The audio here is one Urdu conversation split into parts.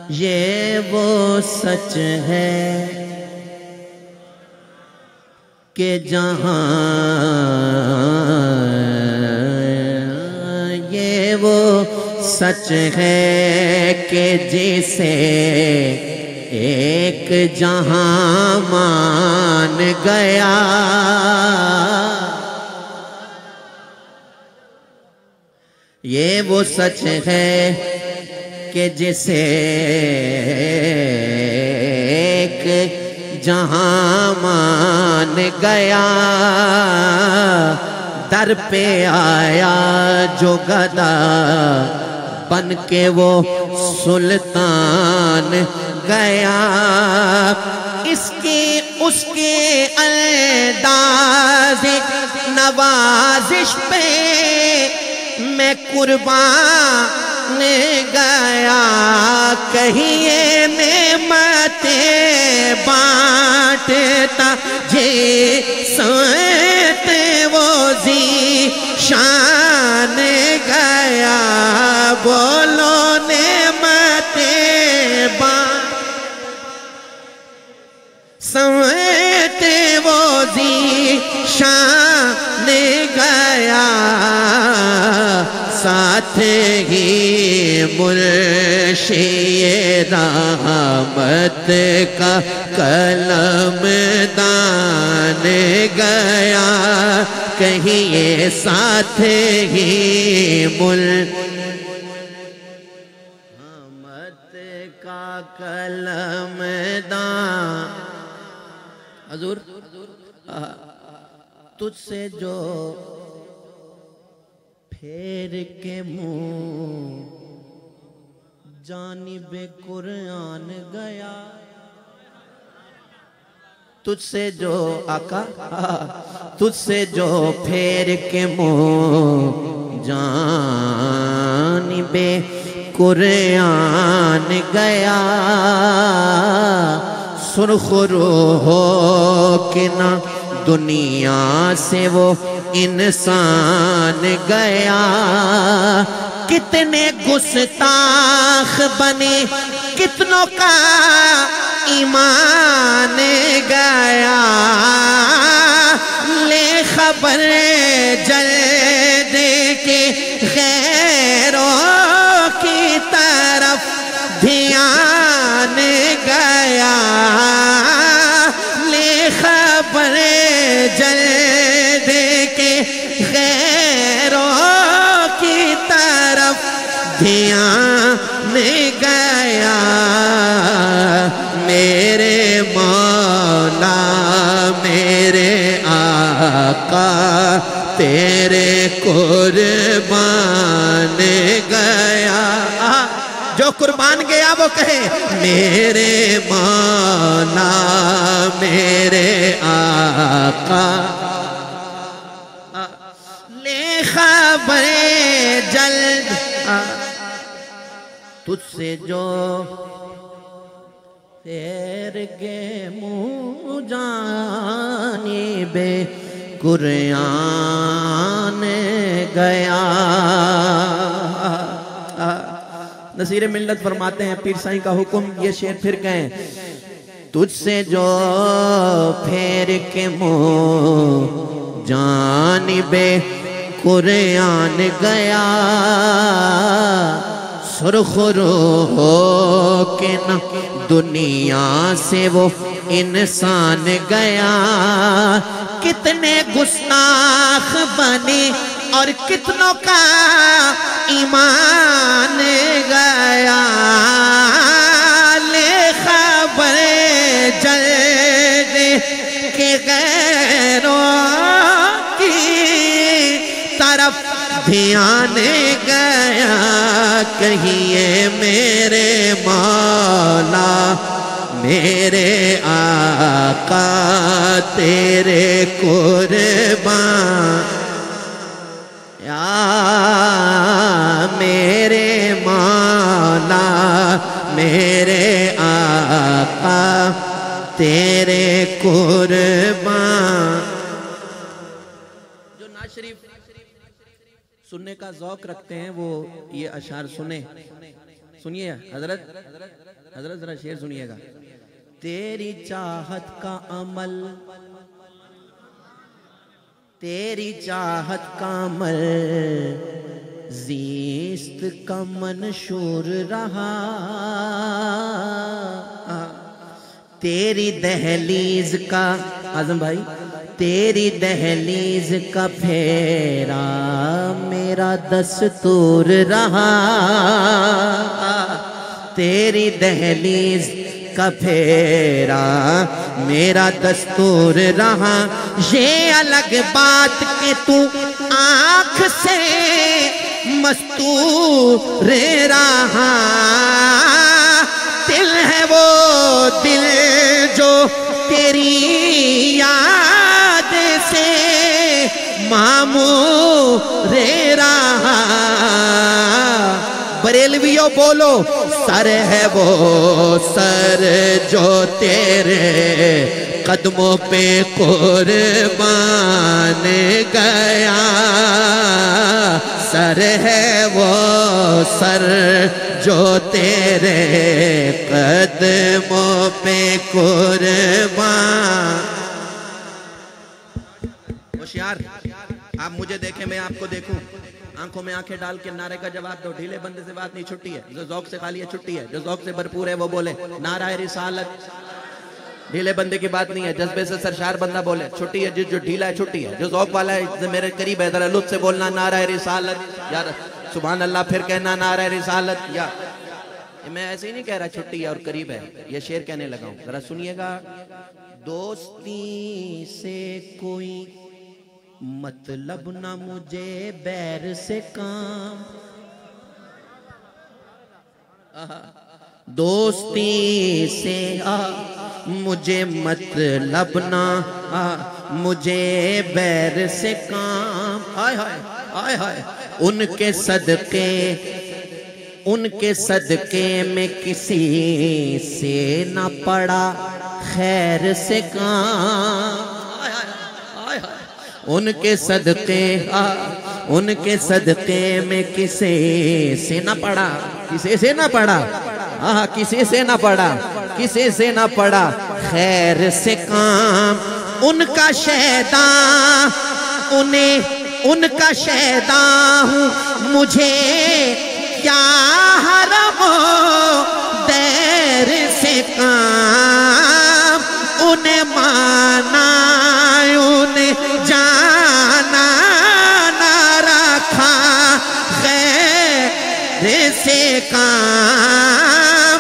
یہ وہ سچ ہے کہ جہاں یہ وہ سچ ہے کہ جسے ایک جہاں مان گیا، یہ وہ سچ ہے کہ جسے ایک جہاں مان گیا، در پہ آیا جو گدا بن کے وہ سلطان گیا، اس کے انداز نوازش پہ میں قربان گیا، کہیے نعمتیں بانٹتا جسمت وہ ذیشان گیا، بولو نعمتیں سمت وہ ذیشان گیا، ساتھ ہی مرشد رحمت کا قلم دان گیا، کہیے ساتھ ہی رحمت کا قلم دان۔ حضور تجھ سے جو پھیر کے منہ جانب قرآن گیا، تجھ سے جو آقا تجھ سے جو پھیر کے منہ جانب قرآن گیا، سرخ روح ہو کے نہ دنیا سے وہ انسان گیا، کتنے گستاخ بنے کتنوں کا ایمان گیا، لے خبر جلد کے غیروں کی طرف دھیان گیا، لے خبر جلد کے غیروں کی طرف دھیان گیا، میرے مولا میرے آقا تیرے قربان گیا، جو قربان گیا وہ کہے میرے مولا میرے آقا، لے خبر جلد تجھ سے جو پھیر گے منہ جانب قرآن گیا۔ نصیر ملت فرماتے ہیں پیر سائیں کا حکم یہ شعر پھر کہیں، تجھ سے جو پھیر کے منہ جانب قرآن گیا، سرخ روح ہو کے نہ دنیا سے وہ انسان گیا، کتنے گستاخ بنے اور کتنوں کا ایمان گیا، لے خبر جلد کے غیروں کی طرف دھیان گیا، کہیے میرے مولا میرے آقا تیرے قربان، یا میرے مولا میرے آقا تیرے قربان۔ جو ناز شریف سننے کا ذوق رکھتے ہیں وہ یہ اشعار سنیں، سنیے حضرت حضرت ذرا شعر سنیے گا. تیری چاہت کا عمل، تیری چاہت کا عمل زیست کا منشور رہا. تیری دہلیز کا اعظم بھائی، تیری دہلیز کا پھیرا میرا دستور رہا. تیری دہلیز کا پھیرا میرا دستور رہا. یہ الگ بات کہ تو آنکھ سے مستور رہا. دل ہے وہ دل جو تیری یاد سے معمور رہا. بریلویو بولو، سر ہے وہ سر جو تیرے قدموں پہ قربان گیا. سر ہے وہ سر جو تیرے قدموں پہ قربان. ہوشیار، آپ مجھے دیکھیں میں آپ کو دیکھوں. آنکھوں میں آنکھیں ڈال کے نعرے کا جواب دو. ڈھیلے بندے سے بات نہیں چھٹی ہے. جو ذوق سے خالی ہے چھٹی ہے. جو ذوق سے بھرپور ہے وہ بولے نعرہ رسالت. ڈھیلے بندے کی بات نہیں ہے. جذبے سے سرشار بندہ بولے چھٹی ہے. جو ڈھیلا ہے چھٹی ہے. جو ذوق والا ہے میرے قریب ہے ذرا لطف سے بولنا نعرہ رسالت. یا سبحان اللہ پھر کہنا نعرہ رسالت. یا میں ایسے ہی نہیں کہہ رہا چھٹی ہے اور قریب ہے. یہ شعر کہنے لگا ہوں ذرا سنیے گا. دوستی سے کوئی مطلب نہ مجھے بیر سے کام. دوستی سے مجھے مطلب نہ مجھے بیر سے کام. ہائے ہائے ہائے ہائے. ان کے صدقے میں کسی سے نہ پڑا خیر سے کام. ان کے صدقے میں کسی سے نہ پڑا، کسی سے نہ پڑا، کسی سے نہ پڑا، کسی سے نہ پڑا خیر سے کام. ان کا شیداں ان کا شیداں ہوں مجھے کیا حرم و دیر سے کام. انہیں مانا انہیں جانا نہ رکھا غیر سے کام.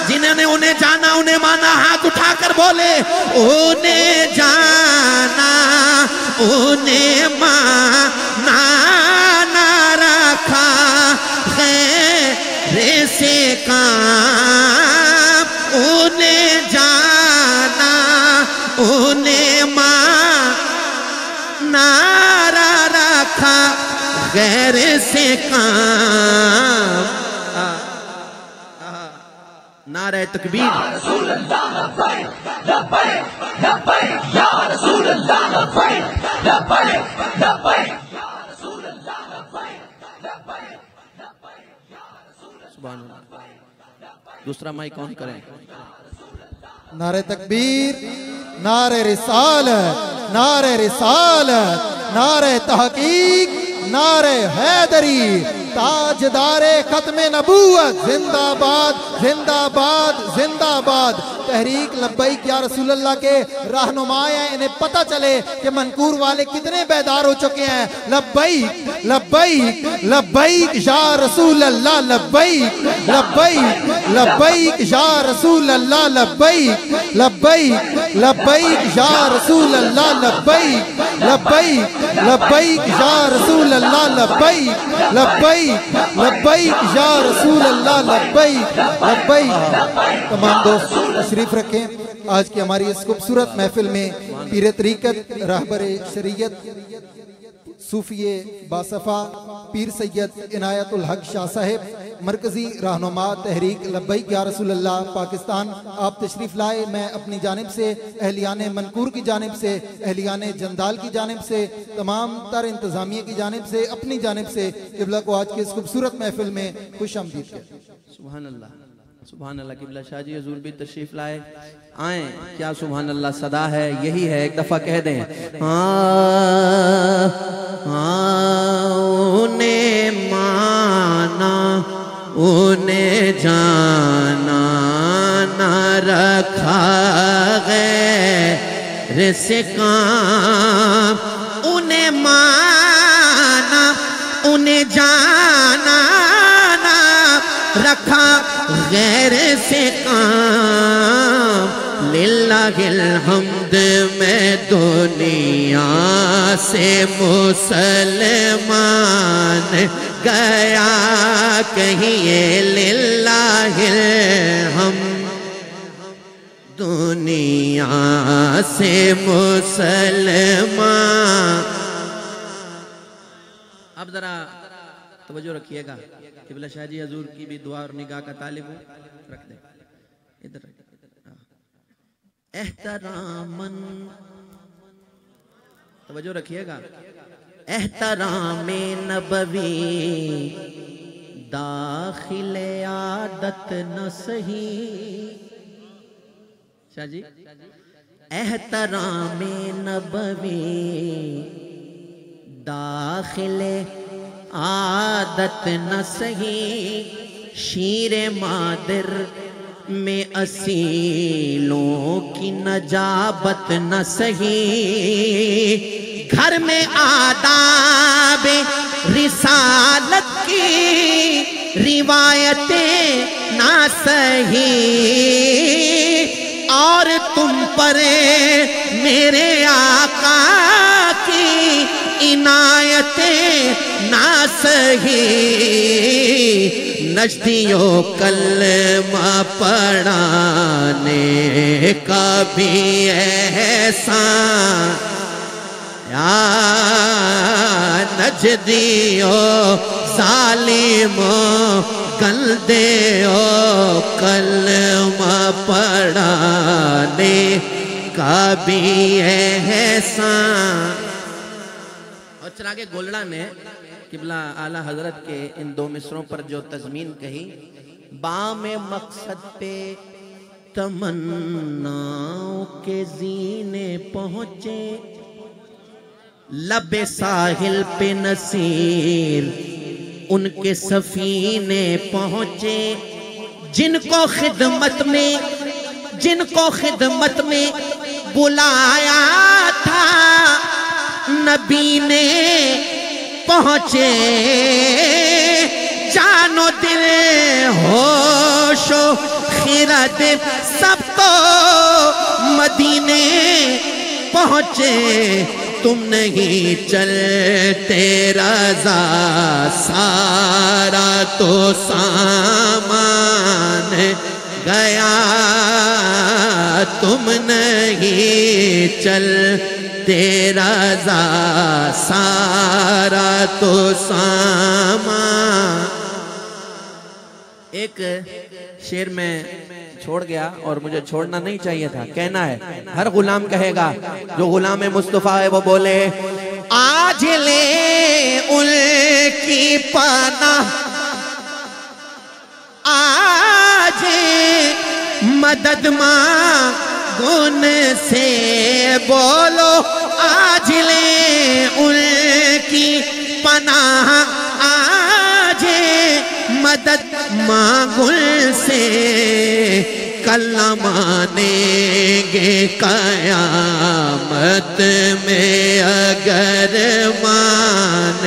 جنہوں نے انہیں جانا انہیں مانا ہاتھ اٹھا کر بولے انہیں جانا انہیں مانا نہ رکھا غیر سے کام. انہیں جانا انہیں مانا رکھا غیر سے کام. نعرہ تکبیر. یا رسول اللہ لبیک لبیک لبیک. یا رسول اللہ لبیک لبیک لبیک. یا رسول اللہ لبیک لبیک لبیک. سبحان اللہ. دوسرا مائک آن کریں. نعرہ تکبیر، نعرہ رسالت، نعرہ رسالت، نعرہ تحقیق، نعرہ حیدری. تاجدار ختم نبوت زندہ باد زندہ باد زندہ باد. تحریک لبیک یا رسول اللہ کے رہنمائے ہیں. انہیں پتہ چلے کہ منقور والے کتنے بیدار ہو چکے ہیں. لبیک لبیک لبیک یا رسول اللہ. لبیک لبیک لبیک یا رسول اللہ. لبیک لبیک لبیک یا رسول اللہ. لبیک لبیک لبیک یا رسول اللہ. لبیک لبیک لبیک یا رسول اللہ. لبیک لبیک. تمام دوست تشریف رکھیں. آج کی ہماری اس خوبصورت محفل میں پیر طریقت راہبر شریعت صوفی باصفا پیر سید عنایت الحق شاہ صاحب مرکزی رہنما تحریک لبیک یا رسول اللہ پاکستان آپ تشریف لائے. میں اپنی جانب سے اہلیان منقور کی جانب سے اہلیان جندال کی جانب سے تمام تر انتظامیہ کی جانب سے اپنی جانب سے قبلہ کو آج کی اس خوبصورت محفل میں خوش آمدید کرتا ہوں. سبحان اللہ. سبحان اللہ قبلہ شاہ جی حضور بھی تشریف لائے آئیں کیا سبحان اللہ صدا ہے یہی ہے ایک دفعہ کہہ دیں انہیں مانا انہیں جانا نہ رکھا غیر سے کام انہیں مانا انہیں جانا نہ رکھا غیر سے کام للہ الحمد میں دنیا سے مسلمان گیا کہیے للہ الحمد دنیا سے مسلمان اب ذرا توجہ رکھیے گا قبلہ شاہ جی حضور کی بھی دعا اور نگاہ کا طالب ہوں رکھ دیں ادھر احتراماً توجہ رکھیے گا احترام نبوی داخل عادت نہ سہی شاہ جی احترام نبوی داخل عادت نہ سہی شیر مادر میں اصیلوں کی نجابت نہ سہی گھر میں آداب رسالت کی روایتیں نہ سہی اور تم پر میرے آقا کی عنایتیں نہ سہی نجدیوں کلمہ پڑھانے کا بھی احسان یا نجدیوں ظالموں گندیوں کلمہ پڑھانے کا بھی احسان اور چراغ گولڑا نے قبلہ اعلیٰ حضرت کے ان دو مصروں پر جو تضمین کہی بام مقصد پہ تمناؤں کے زینے پہنچے لب ساحل پہ نصیر ان کے سفینے پہنچے جن کو خدمت میں بلایا تھا نبی نے پہنچے جان و دل ہوش و خرد سب تو مدینے پہنچے تم نہیں چلتے رضا سارا تو سامان گیا تم نہیں چلتے رضا سارا تو سامان ایک شعر میں چھوڑ گیا اور مجھے چھوڑنا نہیں چاہیے تھا کہنا ہے ہر غلام کہے گا جو غلام مصطفیٰ ہے وہ بولے آج لے ان کی پناہ آج مدد مانگن سے بولو آج لے ان کی پناہ آج مدد مانگن سے کل مانیں گے قیامت میں اگر مان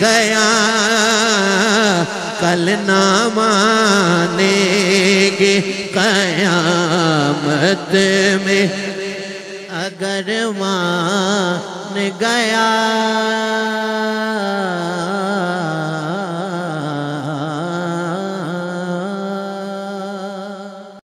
گیا کل نہ مانیں گے قیامت میں اگر مان گیا